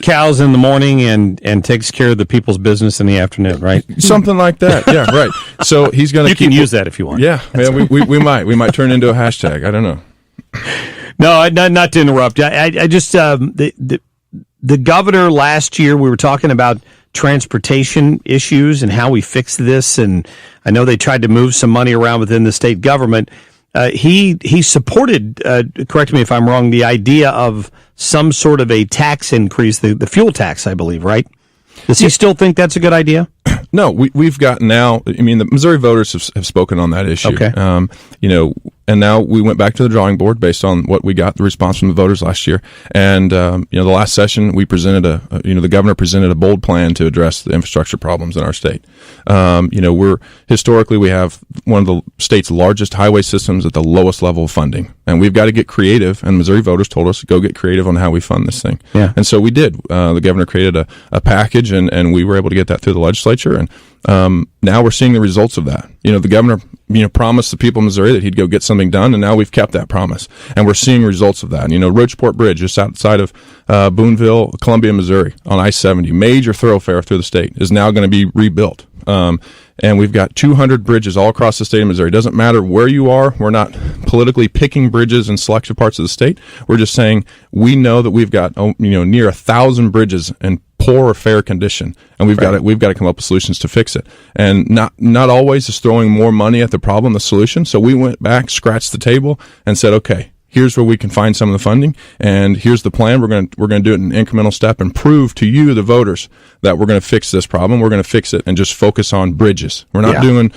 cows in the morning and takes care of the people's business in the afternoon, right? Something like that. Yeah, right. So he's going to. You can use that if you want. Yeah, we might turn into a hashtag. I don't know. No, not to interrupt. I just the governor last year, we were talking about transportation issues and how we fix this, and I know they tried to move some money around within the state government. He supported, correct me if I'm wrong, the idea of some sort of a tax increase, the fuel tax, I believe, right? Does he still think that's a good idea? No, we've got now. I mean, the Missouri voters have spoken on that issue. Okay. And now we went back to the drawing board based on what we got the response from the voters last year. And the last session we presented the governor presented a bold plan to address the infrastructure problems in our state. We have one of the state's largest highway systems at the lowest level of funding, and we've got to get creative. And Missouri voters told us to go get creative on how we fund this thing. Yeah. And so we did. The governor created a package, and we were able to get that through the legislature. And now we're seeing the results of that. The governor, promised the people of Missouri that he'd go get something done, and now we've kept that promise, and we're seeing results of that. Roachport Bridge, just outside of Boonville, Columbia, Missouri, on I-70, major thoroughfare through the state, is now going to be rebuilt. And we've got 200 bridges all across the state of Missouri. It doesn't matter where you are. We're not politically picking bridges in selective parts of the state. We're just saying we know that we've got near 1,000 bridges in poor or fair condition, and we've got to come up with solutions to fix it. And not always is throwing more money at the problem the solution. So we went back, scratched the table, and said, okay, here's where we can find some of the funding, and here's the plan. We're going to do it in an incremental step and prove to you, the voters, that we're going to fix this problem. We're going to fix it and just focus on bridges. We're not doing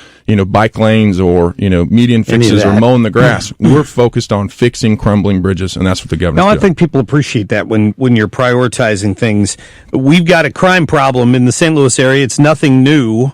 bike lanes or median fixes or mowing the grass. We're focused on fixing crumbling bridges, and that's what the governor's doing. I think people appreciate that when you're prioritizing things. We've got a crime problem in the St. Louis area. It's nothing new.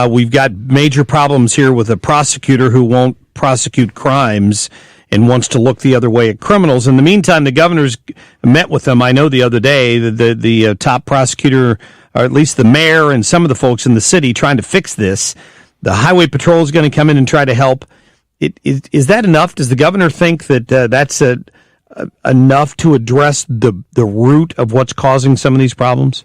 We've got major problems here with a prosecutor who won't prosecute crimes and wants to look the other way at criminals. In the meantime, the governor's met with them. I know the other day, the top prosecutor, or at least the mayor and some of the folks in the city trying to fix this. The highway patrol is going to come in and try to help. Is that enough? Does the governor think that that's enough to address the root of what's causing some of these problems?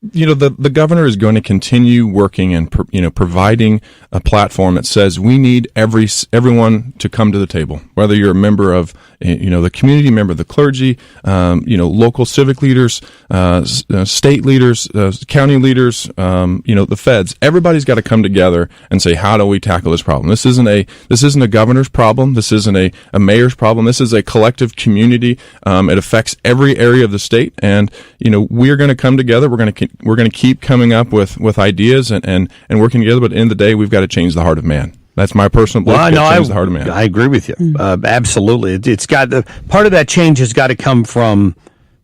The governor is going to continue working and providing a platform that says we need everyone to come to the table, whether you're a member of the community, member of the clergy, local civic leaders, state leaders, county leaders, the feds. Everybody's got to come together and say, how do we tackle this problem? This isn't a governor's problem. This isn't a mayor's problem. This is a collective community. It affects every area of the state, and we're going to come together. We're going to keep coming up with ideas and working together, but at the end of the day, we've got to change the heart of man. That's my personal belief. Change the heart of man. I agree with you. Absolutely. It's got part of that change has got to come from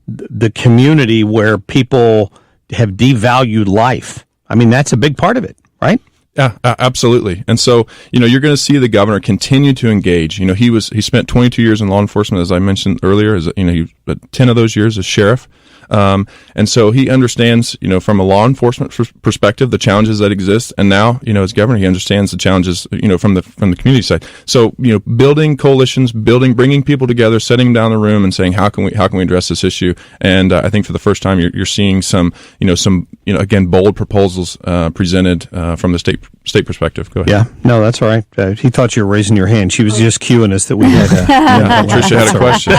the community where people have devalued life. I mean, that's a big part of it, right? Yeah, absolutely. And so, you're going to see the governor continue to engage. He spent 22 years in law enforcement, as I mentioned earlier, he 10 of those years as sheriff. And so he understands, from a law enforcement perspective, the challenges that exist. And now, as governor, he understands the challenges, from the community side. So, building coalitions, bringing people together, setting down the room and saying, how can we address this issue? And I think for the first time, you're seeing some again, bold proposals, presented, from the state perspective. Go ahead. Yeah, no, that's all right. He thought you were raising your hand. She was just cueing us that we had. Tricia had a question.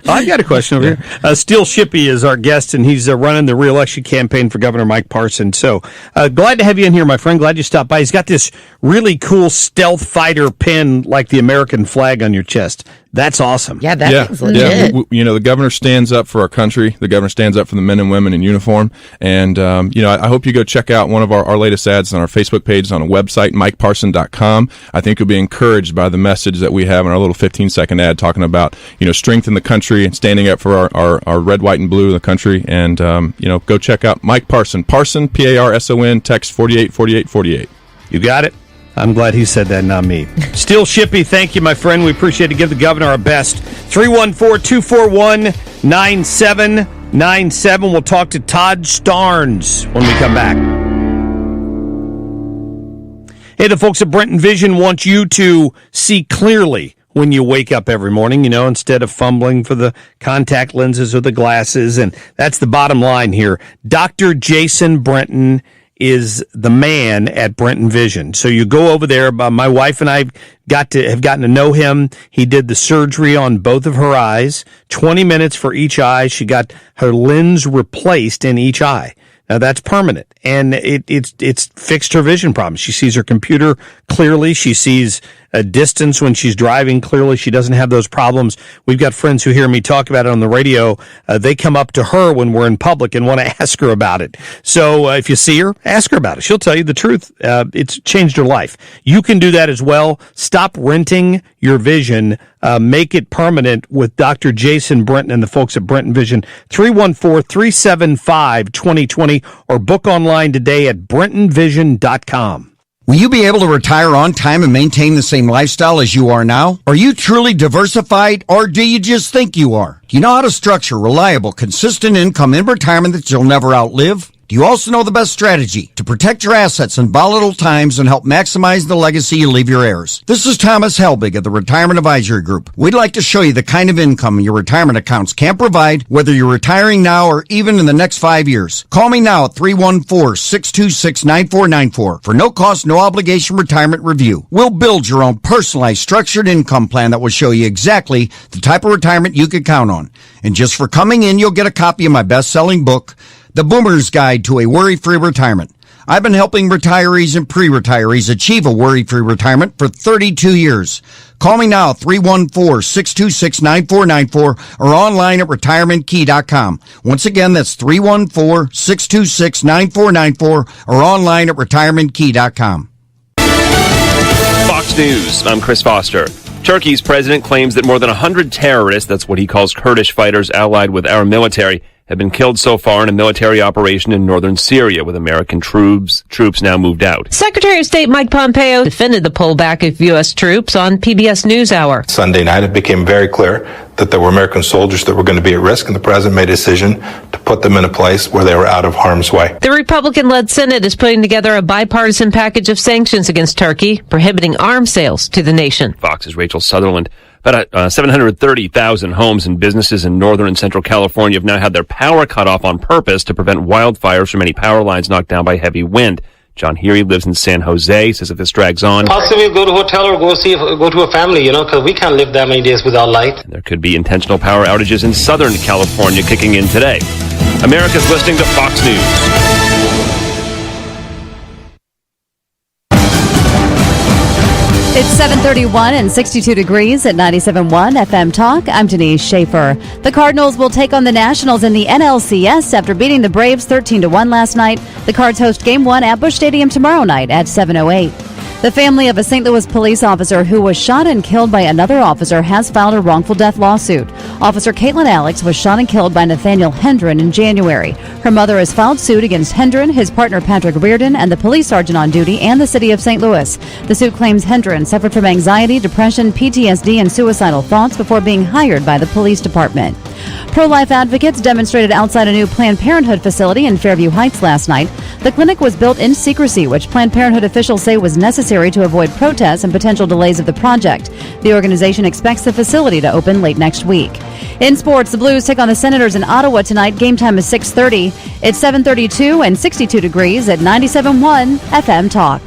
I've got a question over here. Steele Shippey is our guest, and he's running the re-election campaign for Governor Mike Parson. So glad to have you in here, my friend. Glad you stopped by. He's got this really cool stealth fighter pin like the American flag on your chest. That's awesome. Yeah, that's legit. Yeah, the governor stands up for our country. The governor stands up for the men and women in uniform. And, I hope you go check out one of our latest ads on our Facebook page, on a website, MikeParson.com. I think you'll be encouraged by the message that we have in our little 15-second ad talking about, strength in the country and standing up for our red, white, and blue in the country. And, go check out Mike Parson. Parson, P-A-R-S-O-N, text 484848. You got it. I'm glad he said that, not me. Steele Shippey, thank you, my friend. We appreciate it. Give the governor our best. 314-241-9797. We'll talk to Todd Starnes when we come back. Hey, the folks at Brenton Vision want you to see clearly when you wake up every morning, instead of fumbling for the contact lenses or the glasses. And that's the bottom line here. Dr. Jason Brenton is the man at Brenton Vision. So you go over there. My wife and I have gotten to know him. He did the surgery on both of her eyes, 20 minutes for each eye. She got her lens replaced in each eye. Now that's permanent, and it's fixed her vision problem. She sees her computer clearly. She sees a distance when she's driving clearly. She doesn't have those problems. We've got friends who hear me talk about it on the radio. They come up to her when we're in public and want to ask her about it. So if you see her, ask her about it. She'll tell you the truth. It's changed her life. You can do that as well. Stop renting your vision. Make it permanent with Dr. Jason Brenton and the folks at Brenton Vision. 314-375-2020 or book online today at brentonvision.com. Will you be able to retire on time and maintain the same lifestyle as you are now? Are you truly diversified, or do you just think you are? Do you know how to structure reliable, consistent income in retirement that you'll never outlive? Do you also know the best strategy to protect your assets in volatile times and help maximize the legacy you leave your heirs? This is Thomas Helbig of the Retirement Advisory Group. We'd like to show you the kind of income your retirement accounts can provide, whether you're retiring now or even in the next 5 years. Call me now at 314-626-9494 for no cost, no obligation retirement review. We'll build your own personalized structured income plan that will show you exactly the type of retirement you can count on. And just for coming in, you'll get a copy of my best-selling book, The Boomer's Guide to a Worry-Free Retirement. I've been helping retirees and pre-retirees achieve a worry-free retirement for 32 years. Call me now, 314-626-9494 or online at retirementkey.com. Once again, that's 314-626-9494 or online at retirementkey.com. Fox News, I'm Chris Foster. Turkey's president claims that more than 100 terrorists, that's what he calls Kurdish fighters allied with our military, have been killed so far in a military operation in northern Syria, with American troops now moved out. Secretary of State Mike Pompeo defended the pullback of U.S. troops on PBS NewsHour. Sunday night, it became very clear that there were American soldiers that were going to be at risk, and the president made a decision to put them in a place where they were out of harm's way. The Republican-led Senate is putting together a bipartisan package of sanctions against Turkey, prohibiting arms sales to the nation. Fox's Rachel Sutherland. About 730,000 homes and businesses in northern and central California have now had their power cut off on purpose to prevent wildfires from any power lines knocked down by heavy wind. John Heary lives in San Jose, says if this drags on, possibly go to a hotel or go to a family, because we can't live that many days without light. And there could be intentional power outages in Southern California kicking in today. America's listening to Fox News. It's 7:31 and 62 degrees at 97.1 FM Talk. I'm Denise Schaefer. The Cardinals will take on the Nationals in the NLCS after beating the Braves 13-1 last night. The Cards host Game 1 at Busch Stadium tomorrow night at 7:08. The family of a St. Louis police officer who was shot and killed by another officer has filed a wrongful death lawsuit. Officer Caitlin Alex was shot and killed by Nathaniel Hendren in January. Her mother has filed suit against Hendren, his partner Patrick Reardon, and the police sergeant on duty and the city of St. Louis. The suit claims Hendren suffered from anxiety, depression, PTSD, and suicidal thoughts before being hired by the police department. Pro-life advocates demonstrated outside a new Planned Parenthood facility in Fairview Heights last night. The clinic was built in secrecy, which Planned Parenthood officials say was necessary to avoid protests and potential delays of the project. The organization expects the facility to open late next week. In sports, the Blues take on the Senators in Ottawa tonight. Game time is 6:30. It's 7:32 and 62 degrees at 97.1 FM Talk.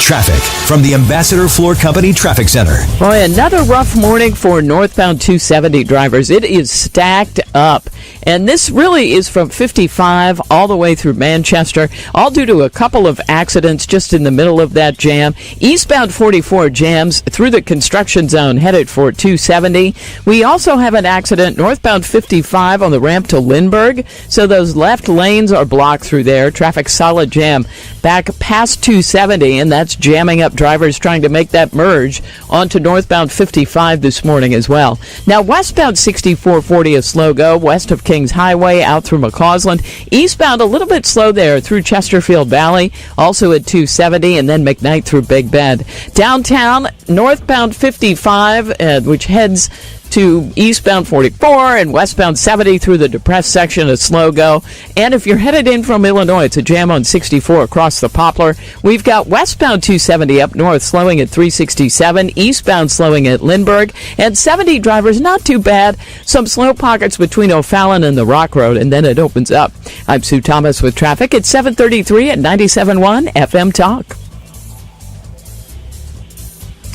Traffic from the Ambassador Floor Company Traffic Center. Boy, another rough morning for northbound 270 drivers. It is stacked up. And this really is from 55 all the way through Manchester, all due to a couple of accidents just in the middle of that jam. Eastbound 44 jams through the construction zone headed for 270. We also have an accident northbound 55 on the ramp to Lindbergh, so those left lanes are blocked through there. Traffic solid jam back past 270, and that's jamming up drivers trying to make that merge onto northbound 55 this morning as well. Now, westbound 6440 a slow go west of Kings Highway out through McCausland. Eastbound a little bit slow there through Chesterfield Valley, also at 270, and then McKnight through Big Bend. Downtown, northbound 55, which heads to eastbound 44 and westbound 70 through the depressed section, a slow go. And if you're headed in from Illinois, it's a jam on 64 across the Poplar. We've got westbound 270 up north slowing at 367, eastbound slowing at Lindbergh, and 70 drivers not too bad. Some slow pockets between O'Fallon and the Rock Road, and then it opens up. I'm Sue Thomas with traffic at 7:33 at 97.1 FM Talk.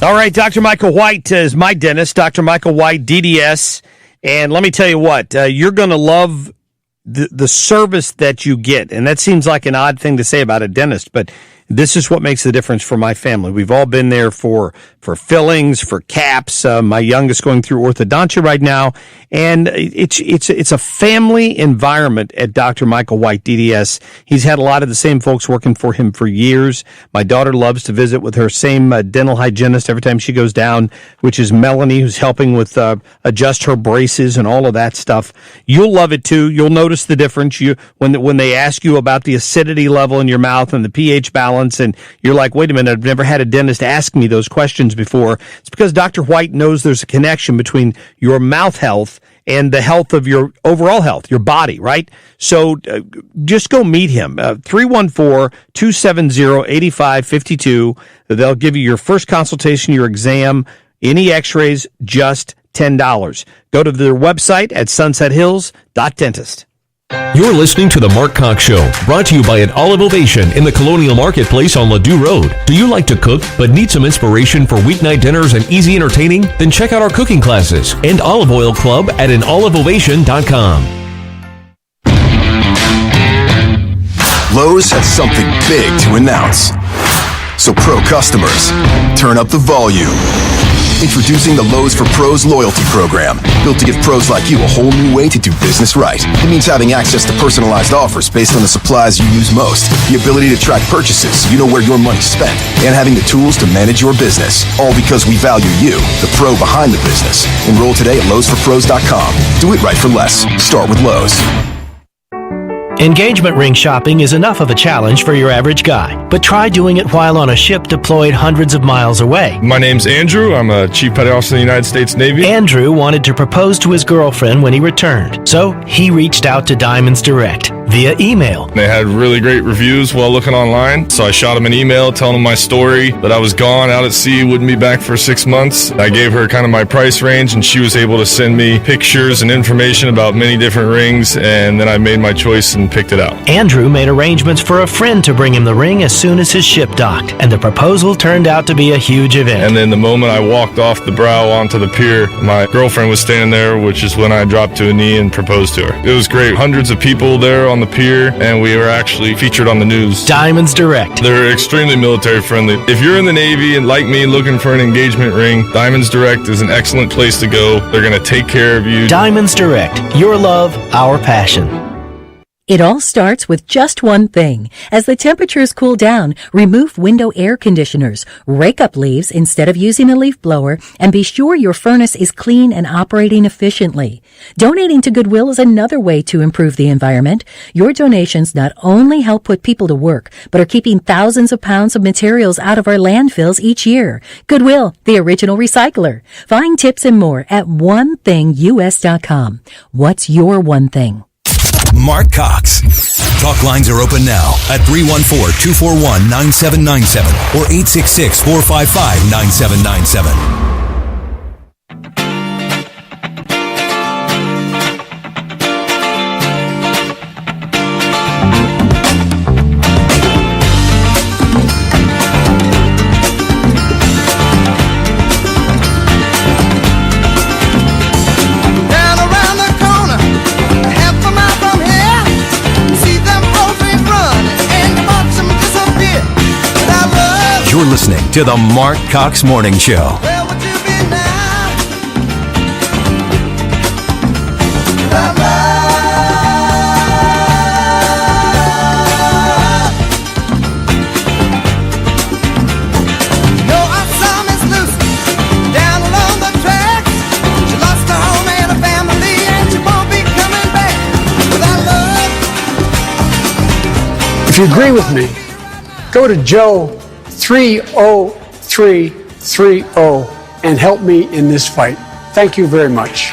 All right, Dr. Michael White is my dentist, Dr. Michael White, DDS. And let me tell you what, you're going to love the service that you get. And that seems like an odd thing to say about a dentist, but this is what makes the difference for my family. We've all been there for fillings, for caps. My youngest going through orthodontia right now, and it's a family environment at Dr. Michael White DDS. He's had a lot of the same folks working for him for years. My daughter loves to visit with her same dental hygienist every time she goes down, which is Melanie, who's helping with adjust her braces and all of that stuff. You'll love it too. You'll notice the difference. When they ask you about the acidity level in your mouth and the pH balance, and you're like, wait a minute, I've never had a dentist ask me those questions before. It's because Dr. White knows there's a connection between your mouth health and the health of your overall health, your body, right? So just go meet him. 314-270-8552. They'll give you your first consultation, your exam, any x-rays, just $10. Go to their website at sunsethills.dentist. You're listening to The Marc Cox Show, brought to you by an Olive Ovation in the Colonial Marketplace on Ladue Road. Do you like to cook but need some inspiration for weeknight dinners and easy entertaining? Then check out our cooking classes and Olive Oil Club at anoliveovation.com. Lowe's has something big to announce. So pro customers, turn up the volume. Introducing the Lowe's for Pros loyalty program, built to give pros like you a whole new way to do business right. It means having access to personalized offers based on the supplies you use most, the ability to track purchases so you know where your money's spent, and having the tools to manage your business. All because we value you, the pro behind the business. Enroll today at lowesforpros.com. Do it right for less. Start with Lowe's. Engagement ring shopping is enough of a challenge for your average guy, but try doing it while on a ship deployed hundreds of miles away. My name's Andrew. I'm a Chief Petty Officer in the United States Navy. Andrew wanted to propose to his girlfriend when he returned, so he reached out to Diamonds Direct via email. They had really great reviews while looking online, so I shot him an email telling him my story, that I was gone out at sea, wouldn't be back for 6 months. I gave her kind of my price range, and she was able to send me pictures and information about many different rings, and then I made my choice and picked it out. Andrew made arrangements for a friend to bring him the ring as soon as his ship docked, and the proposal turned out to be a huge event. And then the moment I walked off the brow onto the pier, my girlfriend was standing there, which is when I dropped to a knee and proposed to her. It was great. Hundreds of people there on the pier, and we were actually featured on the news. Diamonds Direct. They're extremely military friendly. If you're in the Navy and like me looking for an engagement ring, Diamonds Direct is an excellent place to go. They're going to take care of you. Diamonds Direct. Your love, our passion. It all starts with just one thing. As the temperatures cool down, remove window air conditioners, rake up leaves instead of using a leaf blower, and be sure your furnace is clean and operating efficiently. Donating to Goodwill is another way to improve the environment. Your donations not only help put people to work, but are keeping thousands of pounds of materials out of our landfills each year. Goodwill, the original recycler. Find tips and more at onethingus.com. What's your one thing? Marc Cox. Talk lines are open now at 314-241-9797 or 866-455-9797. You're listening to the Marc Cox Morning Show. If you agree with me, go to Joe 30330 and help me in this fight. Thank you very much.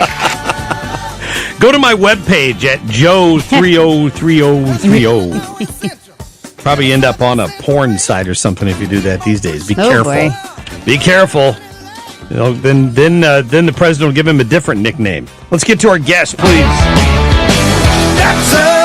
Go to my webpage at joe303030. Probably end up on a porn site or something if you do that these days. Be careful. Boy. Be careful. You know, then the president will give him a different nickname. Let's get to our guest, please. That's